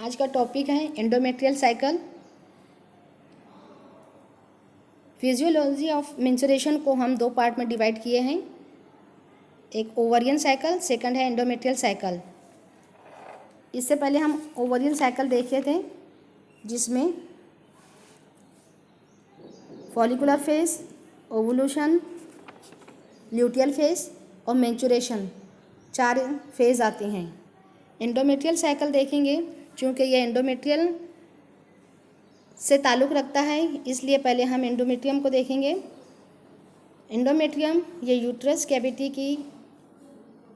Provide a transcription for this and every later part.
आज का टॉपिक है endometrial cycle. Physiology of menstruation को हम दो पार्ट में डिवाइड किए हैं, एक ओवरियन साइकिल, सेकंड है एंडोमेट्रियल साइकिल। इससे पहले हम ओवरियन साइकिल देखे थे जिसमें follicular phase, ovulation, luteal phase और मेंस्ट्रुएशन, चार फेज आते हैं। एंडोमेट्रियल साइकिल देखेंगे क्योंकि ये एंडोमेट्रियल से ताल्लुक़ रखता है, इसलिए पहले हम एंडोमेट्रियम को देखेंगे। एंडोमेट्रियम ये यूट्रस कैविटी की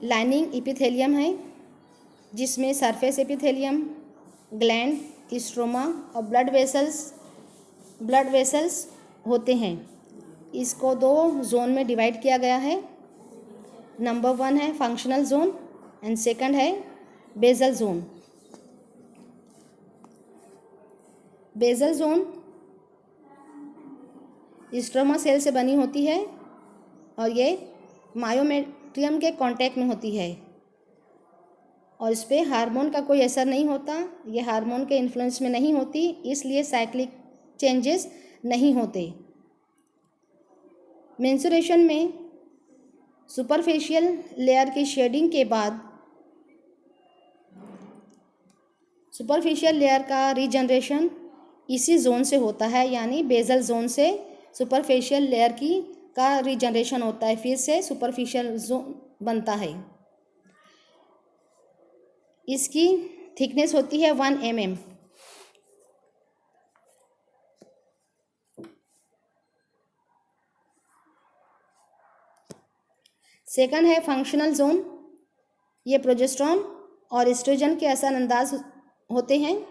लाइनिंग एपिथेलियम है जिसमें सरफेस एपिथेलियम, ग्लैंड, स्ट्रोमा और ब्लड वेसल्स होते हैं। इसको दो जोन में डिवाइड किया गया है। नंबर 1 है फंक्शनल जोन एंड सेकंड है basal zone. Basal zone stroma cell से बनी होती है और ये मायोमेट्रियम के कांटेक्ट में होती है और इस पर हार्मोन का कोई असर नहीं होता, ये हार्मोन के इन्फ्लुएंस में नहीं होती, इसलिए साइक्लिक चेंजेस नहीं होते। मेंस्ट्रुएशन में सुपरफिशियल लेयर की शेडिंग के बाद सुपरफिशियल लेयर का रीजनरेशन इसी जोन से होता है, यानी बेसल जोन से सुपरफिशियल लेयर का रीजनरेशन होता है, फिर से सुपरफिशियल जोन बनता है। इसकी थिकनेस होती है 1 mm। सेकंड है फंक्शनल जोन। ये प्रोजेस्टेरोन और एस्ट्रोजन के असरअंदाज होते हैं,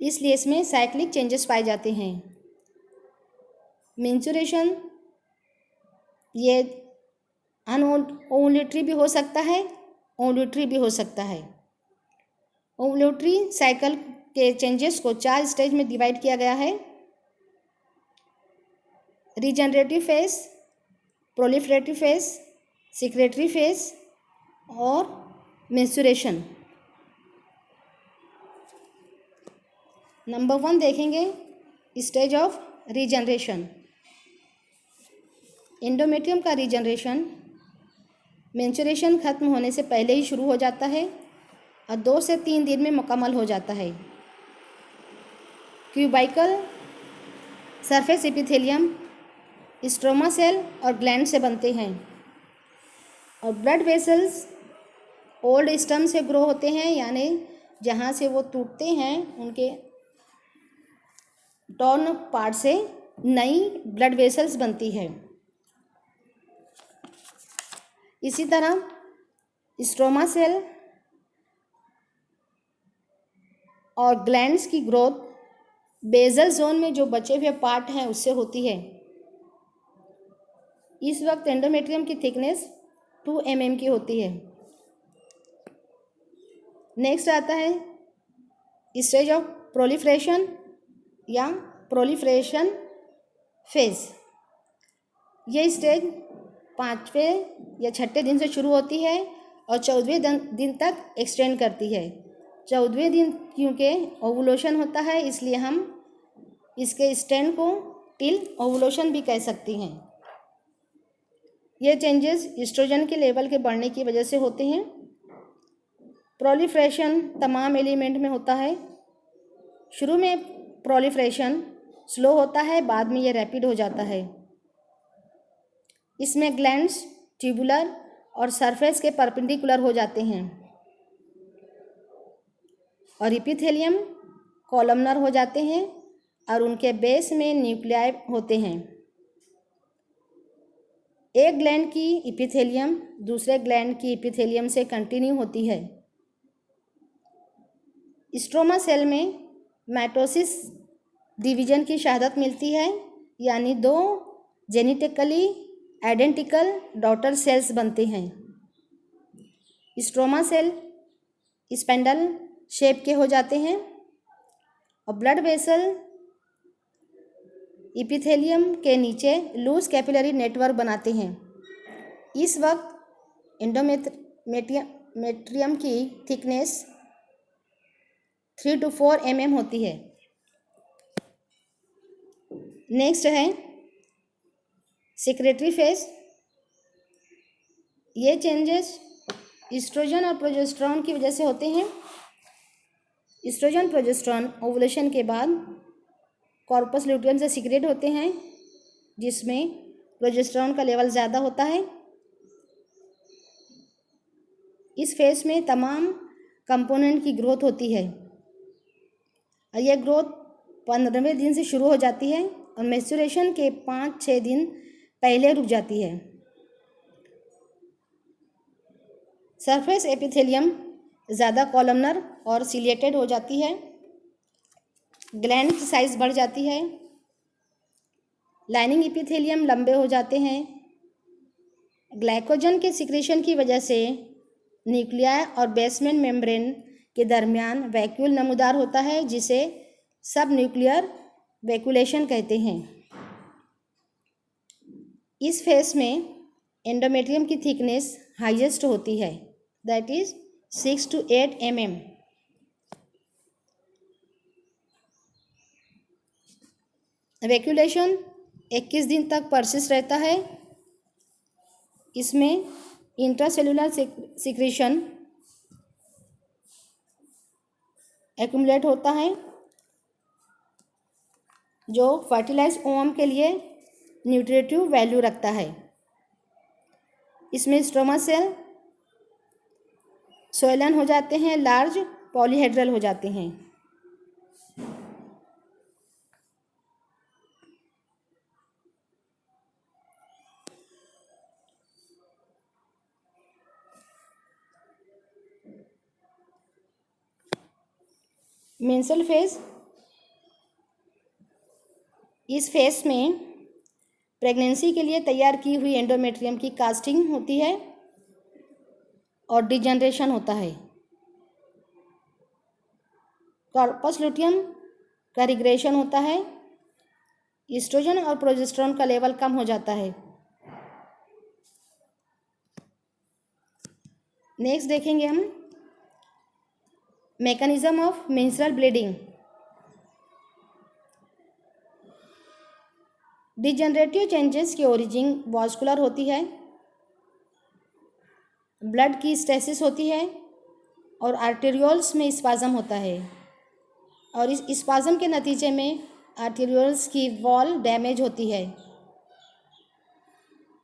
इसलिए इसमें साइक्लिक चेंजेस पाए जाते हैं। मेंस्ट्रुएशन ये अनओवुलेटरी भी हो सकता है, ओवुलेटरी भी हो सकता है। ओवुलेटरी साइकिल के चेंजेस को 4 स्टेज में डिवाइड किया गया है। Regenerative phase, proliferative phase, secretary phase और मेंस्ट्रुएशन। नंबर 1 देखेंगे स्टेज ऑफ रीजनरेशन। एंडोमेट्रियम का रीजनरेशन मेंस्ट्रुएशन खत्म होने से पहले ही शुरू हो जाता है और 2 से 3 दिन में मुकम्मल हो जाता है। क्यूबाइकल सरफेस एपिथेलियम स्ट्रोमा सेल और ग्लैंड से बनते हैं और ब्लड वेसल्स ओल्ड स्टम से ग्रो होते हैं, यानी जहाँ से वो टूटते हैं उनके टॉर्न पार्ट से नई ब्लड वेसल्स बनती है। इसी तरह स्ट्रोमा सेल और ग्लैंड्स की ग्रोथ बेसल जोन में जो बचे हुए पार्ट हैं उससे होती है। इस वक्त एंडोमेट्रियम की थिकनेस 2 mm की होती है। नेक्स्ट आता है स्टेज ऑफ प्रोलिफरेशन या प्रोलिफरेशन फेज। ये स्टेज 5वें या 6ठे दिन से शुरू होती है और 14वें दिन तक एक्सटेंड करती है। 14वें दिन क्योंकि ओवुलेशन होता है, इसलिए हम इसके स्टैंड को टिल ओवुलेशन भी कह सकती हैं। ये चेंजेस एस्ट्रोजन के लेवल के बढ़ने की वजह से होते हैं। प्रोलिफरेशन तमाम एलिमेंट में होता है। शुरू में प्रोलिफरेशन स्लो होता है, बाद में ये रैपिड हो जाता है। इसमें ग्लैंड्स ट्यूबुलर और सरफेस के परपेंडिकुलर हो जाते हैं और एपिथेलियम कॉलमनर हो जाते हैं और उनके बेस में न्यूक्लियाई होते हैं। एक ग्लैंड की एपिथेलियम दूसरे ग्लैंड की एपिथेलियम से कंटिन्यू होती है। स्ट्रोमा सेल में माइटोसिस डिवीजन की शहादत मिलती है, यानी 2 जेनेटिकली आइडेंटिकल डॉटर सेल्स बनते हैं। स्ट्रोमा सेल स्पेंडल शेप के हो जाते हैं और ब्लड वेसल एपिथेलियम के नीचे लूज कैपिलरी नेटवर्क बनाते हैं। इस वक्त एंडोमेट्रियम की थिकनेस 3 to 4 mm होती है। नेक्स्ट है सेक्रेटरी फेज। ये चेंजेस ईस्ट्रोजन और प्रोजेस्टेरॉन की वजह से होते हैं। ईस्ट्रोजन प्रोजेस्टेरॉन ओवुलेशन के बाद कॉर्पस ल्यूटियम से सीक्रेट होते हैं, जिसमें प्रोजेस्टेरॉन का लेवल ज़्यादा होता है। इस फेज में तमाम कंपोनेंट की ग्रोथ होती है और यह ग्रोथ 15वें दिन से शुरू हो जाती है और मैच्योरेशन के 5-6 दिन पहले रुक जाती है। सरफेस एपिथेलियम ज़्यादा कॉलमनर और सिलिएटेड हो जाती है। ग्लैंड की साइज बढ़ जाती है। लाइनिंग एपिथेलियम लंबे हो जाते हैं। ग्लाइकोजन के सिक्रेशन की वजह से न्यूक्लियाई और बेसमेंट मेम्ब्रेन के दरमियान वैक्यूल नमूदार होता है, जिसे सब न्यूक्लियर वैक्यूलेशन कहते हैं। इस फेस में एंडोमेट्रियम की थिकनेस हाईएस्ट होती है, दैट इज 6 to 8 mm। वैक्यूलेशन 21 दिन तक परसिस्ट रहता है। इसमें इंट्रासेलुलर सिक्रेशन एक्युमुलेट होता है, जो फर्टिलाइज ओवम के लिए न्यूट्रिटिव वैल्यू रखता है। इसमें स्ट्रोमा सेल सोइलन हो जाते हैं, लार्ज पॉलीहेड्रल हो जाते हैं। मेंस्ट्रुअल फेज, इस फेज में प्रेगनेंसी के लिए तैयार की हुई एंडोमेट्रियम की कास्टिंग होती है और डिजनरेशन होता है। कॉर्पस ल्यूटियम का रिग्रेशन होता है। ईस्ट्रोजन और प्रोजेस्टेरॉन का लेवल कम हो जाता है। नेक्स्ट देखेंगे हम mechanism of menstrual bleeding. Degenerative changes की ओरिजिन वास्कुलर होती है। ब्लड की स्टेसिस होती है और आर्टेरियोल्स में स्पाज्म होता है, और इस स्पाज्म के नतीजे में आर्टेरियोल्स की वॉल डैमेज होती है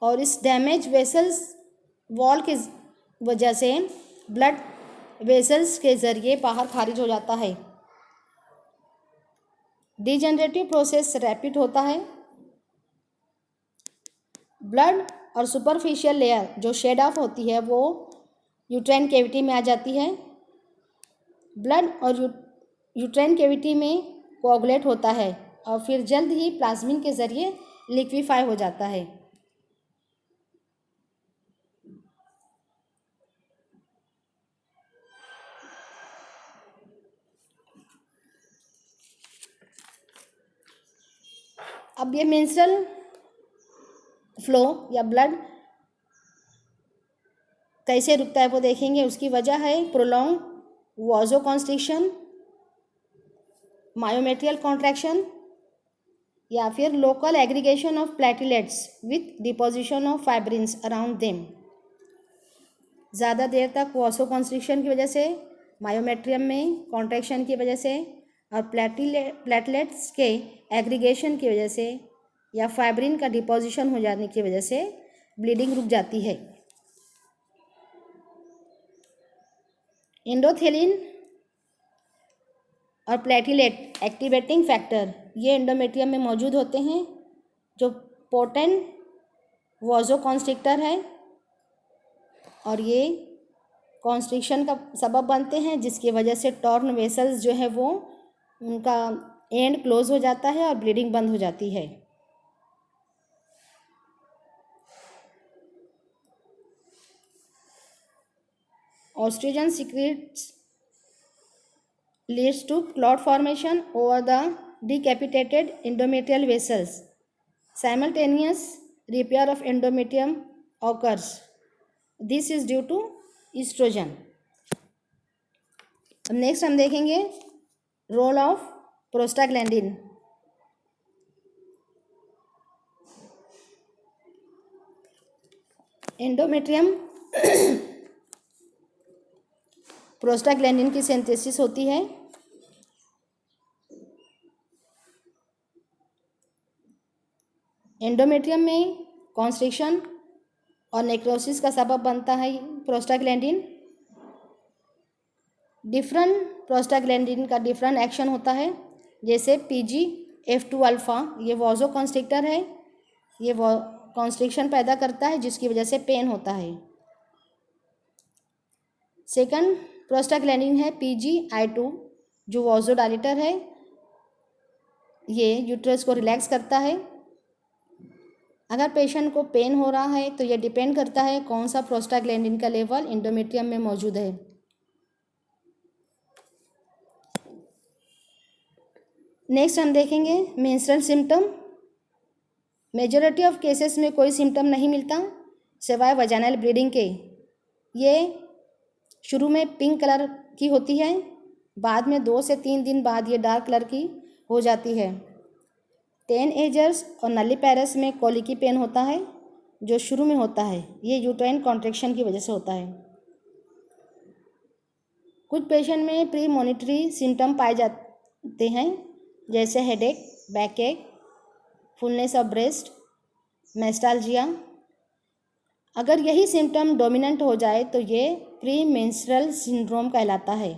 और इस डैमेज वेसल्स वॉल के वजह से ब्लड वेसल्स के ज़रिए बाहर खारिज हो जाता है। डिजनरेटिव प्रोसेस रैपिड होता है। ब्लड और सुपरफिशियल लेयर जो शेड ऑफ होती है वो यूट्राइन कैविटी में आ जाती है। ब्लड और यूट्राइन कैविटी में कोआगुलेट होता है और फिर जल्द ही प्लाज्मिन के ज़रिए लिक्विफाई हो जाता है। अब ये मेंस्ट्रुअल फ्लो या ब्लड कैसे रुकता है वो देखेंगे। उसकी वजह है प्रोलॉन्ग वासोकॉन्स्ट्रिक्शन, मायोमेट्रियल कॉन्ट्रैक्शन या फिर local aggregation of platelets with deposition of fibrins around them. ज़्यादा देर तक वासोकॉन्स्ट्रिक्शन की वजह से, मायोमेट्रियम में कॉन्ट्रैक्शन की वजह से और प्लेटलेट्स के एग्रीगेशन की वजह से या फाइब्रिन का डिपोजिशन हो जाने की वजह से ब्लीडिंग रुक जाती है। एंडोथेलिन और प्लेटलेट एक्टिवेटिंग फैक्टर ये एंडोमेट्रियम में मौजूद होते हैं, जो पोटेंट वासोकॉन्स्ट्रिक्टर है और ये कॉन्स्ट्रिक्शन का सबब बनते हैं, जिसकी वजह से टॉर्न वेसल्स जो है वो उनका एंड क्लोज हो जाता है और ब्लीडिंग बंद हो जाती है। Oestrogen secrets leads to clot formation over the decapitated endometrial vessels. Simultaneous repair of endometrium occurs. This is due to estrogen. अब नेक्स्ट हम देखेंगे role of prostaglandin. Endometrium prostaglandin की सिंथेसिस होती है। एंडोमेट्रियम में कॉन्स्ट्रिक्शन और नेक्रोसिस का सबब बनता है प्रोस्टाग्लैंडिन। डिफरेंट प्रोस्टाग्लैंडिन का डिफरेंट एक्शन होता है, जैसे PGF2 अल्फ़ा, ये वाजो कॉन्स्ट्रिक्टर है, ये कॉन्स्ट्रिक्शन पैदा करता है जिसकी वजह से पेन होता है। सेकंड प्रोस्टाग्लैंडिन है PGI2 जो वाजोडाइलेटर है, ये यूट्रस को रिलैक्स करता है। अगर पेशेंट को पेन हो रहा है तो ये डिपेंड करता है कौन सा प्रोस्टाग्लैंडिन का लेवल एंडोमेट्रियम में मौजूद है। नेक्स्ट हम देखेंगे menstrual symptom. Majority of cases में कोई सिम्टम नहीं मिलता सिवाय वजाइनल ब्लीडिंग के। ये शुरू में पिंक कलर की होती है, बाद में 2 से 3 दिन बाद ये डार्क कलर की हो जाती है। टीनेजर्स और नल्लीपैरस में कॉलिकी पेन होता है जो शुरू में होता है, ये यूट्राइन कॉन्ट्रैक्शन की वजह से होता है। कुछ पेशेंट में प्री मॉनिटरी सिम्टम पाए जाते हैं, जैसे headache, backache, fullness of breast, mastalgia. अगर यही सिम्टम डोमिनेंट हो जाए तो ये प्री मेंस्ट्रुअल सिंड्रोम कहलाता है।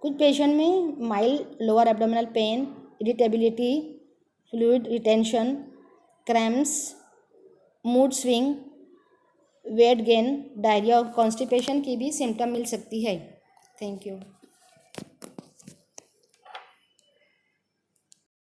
कुछ पेशेंट में mild lower abdominal pain, irritability, fluid retention, cramps, mood swing, weight gain, diarrhoea और कॉन्स्टिपेशन की भी सिम्टम मिल सकती है। Thank you.